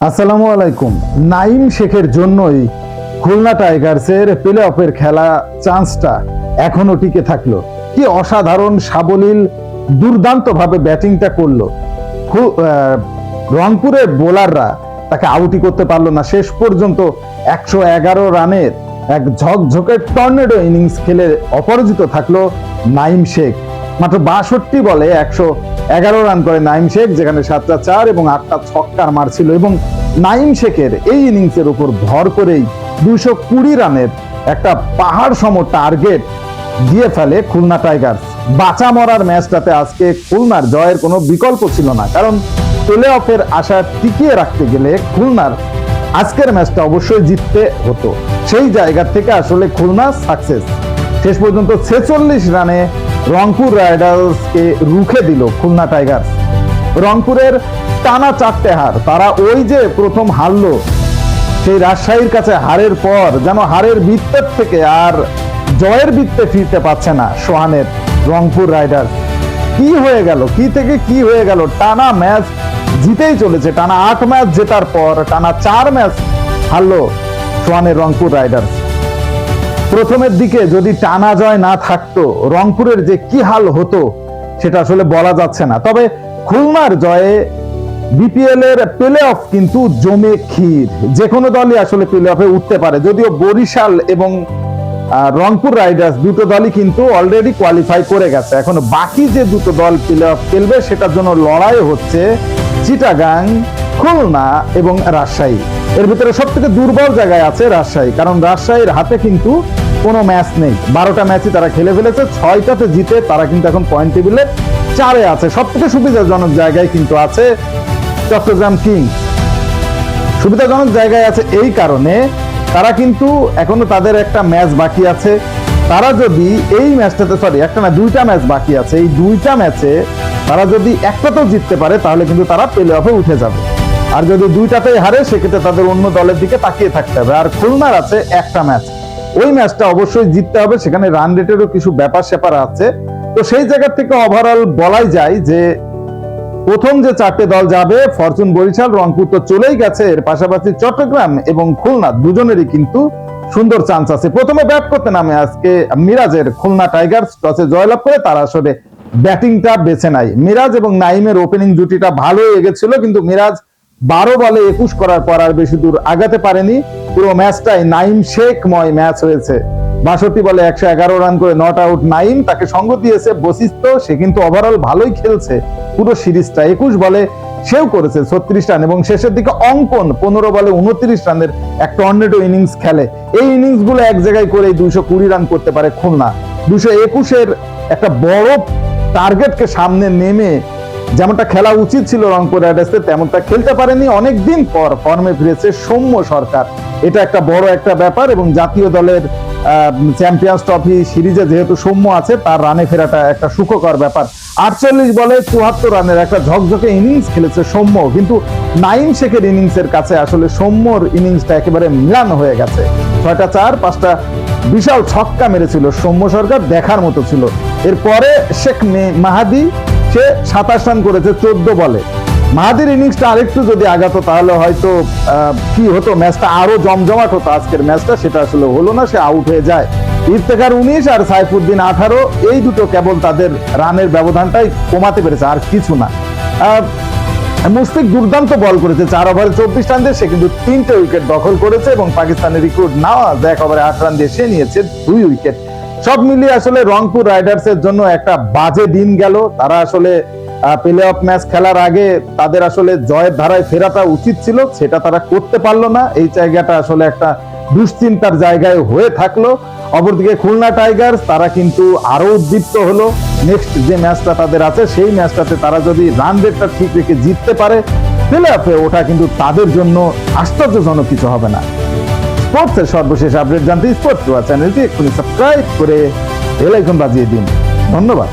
আসসালামু আলাইকুম। নাইম শেখের জন্যই খুলনা টাইগার্সের প্লে অফের খেলা চান্সটা এখনো টিকে থাকলো। কি অসাধারণ সাবলীল দুর্দান্ত ভাবে ব্যাটিংটা করলো। রংপুরের বোলাররা তাকে আউটই করতে পারলো না। শেষ পর্যন্ত 111 রানের এক ঝকঝকে টর্নেডো ইনিংস খেলে অপরাজিত থাকলো নাইম শেখ। মাত্র 62 বলে 111 রান করে নাইম শেখ, যেখানে 7টা 4 এবং 8টা ছক্কার মার ছিল। এবং নাইম শেখের এই ইনিংসের উপর ভর করেই 220 রানের একটা পাহাড় সম টার্গেট দিয়ে ফেলে খুলনা টাইগার্স। বাঁচা মরার ম্যাচটাতে আজকে খুলনার জয়ের কোনো বিকল্প ছিল না, কারণ প্লে অফের আশা টিকিয়ে রাখতে গেলে খুলনার আজকের ম্যাচটা অবশ্যই জিততে হতো। সেই জায়গা থেকে আসলে খুলনা সাকসেস। শেষ পর্যন্ত 46 রানে রংপুর রাইডার্সকে রুখে দিল খুলনা টাইগার্স। রংপুরের টানা 4টে হার, তারা ওই যে প্রথম হারলো সেই রাজশাহীর কাছে, হারের পর যেন হারের বৃত্তের থেকে আর জয়ের বৃত্তে ফিরতে পারছে না সোহানের রংপুর রাইডার্স। কি হয়ে গেল, কি থেকে কি হয়ে গেল? টানা ম্যাচ জিতেই চলেছে। টানা 8 ম্যাচ জেতার পর টানা 4 ম্যাচ হারলো সোহানের রংপুর রাইডার্স। প্রথমের দিকে যদি টানা জয় না থাকতো রংপুরের যে কি হাল হতো সেটা আসলে বলা যাচ্ছে না। তবে খুলনার জয়ে বিপিএল এর প্লে অফ কিন্তু জমে ক্ষীর। যে কোনো দলই আসলে প্লে অফে উঠতে পারে, যদিও বরিশাল এবং রংপুর রাইডার্স দুটো দলই কিন্তু অলরেডি কোয়ালিফাই করে গেছে। এখন বাকি যে দুটো দল প্লে অফ খেলবে সেটার জন্য লড়াই হচ্ছে চিটাগাং, খুলনা এবং রাজশাহী। এর ভিতরে সব থেকে দুর্বল জায়গায় আছে রাজশাহী, কারণ রাজশাহীর হাতে কিন্তু কোনো ম্যাচ নেই। 12টা ম্যাচই তারা খেলে ফেলেছে, 6টাতে জিতে তারা কিন্তু এখন পয়েন্ট টেবিলে 4-এ আছে। সব থেকে সুবিধাজনক জায়গায় কিন্তু আছে চট্টগ্রাম কিংস। সুবিধাজনক জায়গায় আছে এই কারণে তারা কিন্তু এখনো তাদের একটা ম্যাচ বাকি আছে। তারা যদি এই ম্যাচটাতে একটা না 2টা ম্যাচ বাকি আছে, এই 2টা ম্যাচে তারা যদি একটাতেও জিততে পারে তাহলে কিন্তু তারা প্লে অফে উঠে যাবে। আর যদি 2টাতেই হারে সেক্ষেত্রে তাদের অন্য দলের দিকে তাকিয়ে থাকতে হবে। আর খুলনার আছে একটা ম্যাচ, ওই ম্যাচটা অবশ্যই জিততে হবে। সেখানে রান রেটেরও কিছু ব্যাপার স্যাপার আছে। তো সেই জায়গা থেকে ওভারঅল বলাই যায় যে প্রথম যে 4টে দল যাবে, ফরচুন, বরিশাল, রংপুর তো চলেই গেছে, এর পাশাপাশি চট্টগ্রাম এবং খুলনা দুজনেরই কিন্তু সুন্দর চান্স আছে। প্রথমে ব্যাট করতে নামে আজকে মিরাজের খুলনা টাইগার্স টসে জয়লাভ করে তারা আসলে ব্যাটিংটা বেছে নেয়। মিরাজ এবং নাইমের ওপেনিং জুটিটা ভালো এগেছিল, কিন্তু মিরাজ 12 বলে 21 করার পর আর বেশি দূর আগাতে পারেনি। পুরো ম্যাচটাই নাইম শেখময় ম্যাচ হয়েছে। 62 বলে 111 রান করে নট আউট নাইম। তাকে সঙ্গ দিয়েছে বশিষ্ঠ, সে কিন্তু ওভারঅল ভালোই খেলছে পুরো সিরিজটা। 21 বলে সেও করেছে 36 রান এবং শেষের দিকে অঙ্কন 15 বলে 29 রানের এক টর্নেডো ইনিংস খেলে। এই ইনিংস গুলো এক জায়গায় করে 220 রান করতে পারে খুলনা। 221-এর একটা বড় টার্গেটকে সামনে নেমে যেমনটা খেলা উচিত ছিল রংপুর রাইডার্সের তেমনটা খেলতে পারেনি। অনেকদিন পর ফর্মে ফিরেছে সৌম্য সরকার, এটা একটা বড় একটা ব্যাপার। এবং জাতীয় দলের চ্যাম্পিয়ন্স ট্রফি সিরিজে যেহেতু সৌম্য আছে, তার রানে ফেরাটা একটা সুখকর ব্যাপার। 48 বলে 74 রানের একটা ঝকঝকে ইনিংস খেলেছে সৌম্য, কিন্তু নাইম শেখের ইনিংসের কাছে আসলে সৌম্যর ইনিংসটা একেবারে মিলান হয়ে গেছে। 6টা 4, 5টা বিশাল ছক্কা মেরেছিল সৌম্য সরকার, দেখার মতো ছিল। এরপরে শেখ মাহাদি, সে 27 রান করেছে 14 বলে। মাহাদির ইনিংসটা আরেকটু যদি আগাতো তাহলে হয়তো কি হতো, ম্যাচটা আরো জমজমাট হতো আজকের ম্যাচটা। সেটা আসলে হলো না, সে আউট হয়ে যায়। ইফতেখার 19 আর সাইফুদ্দিন 18, এই দুটো কেবল তাদের রানের ব্যবধানটাই কমাতে পেরেছে, আর কিছু না। মুশফিক দুর্দান্ত বল করেছে 4 ওভারে 24 রান দিয়ে, সে কিন্তু 3টে উইকেট দখল করেছে এবং পাকিস্তানের রিক্রুট নওয়াজ 1 ওভারে 8 রান দিয়ে সে নিয়েছে 2 উইকেট। সব মিলিয়ে আসলে রংপুর রাইডার্সের জন্য একটা বাজে দিন গেল। তারা আসলে প্লে অফ ম্যাচ খেলার আগে তাদের আসলে জয়ের ধারায় ফেরাটা উচিত ছিল, সেটা তারা করতে পারলো না। এই জায়গাটা আসলে একটা দুশ্চিন্তার জায়গায় হয়ে থাকলো। অপরদিকে খুলনা টাইগার্স তারা কিন্তু আরো উদ্দীপ্ত হলো। নেক্সট যে ম্যাচটা তাদের আছে সেই ম্যাচটাতে তারা যদি রান রেটটা ঠিক রেখে জিততে পারে প্লে অফে ওঠা কিন্তু তাদের জন্য আশ্চর্যজনক কিছু হবে না। স্পোর্টসের সর্বশেষ আপডেট জানতে স্পোর্টস চ্যানেলটি এক্ষুনি সাবস্ক্রাইব করে বেল আইকন বাজিয়ে দিন। ধন্যবাদ।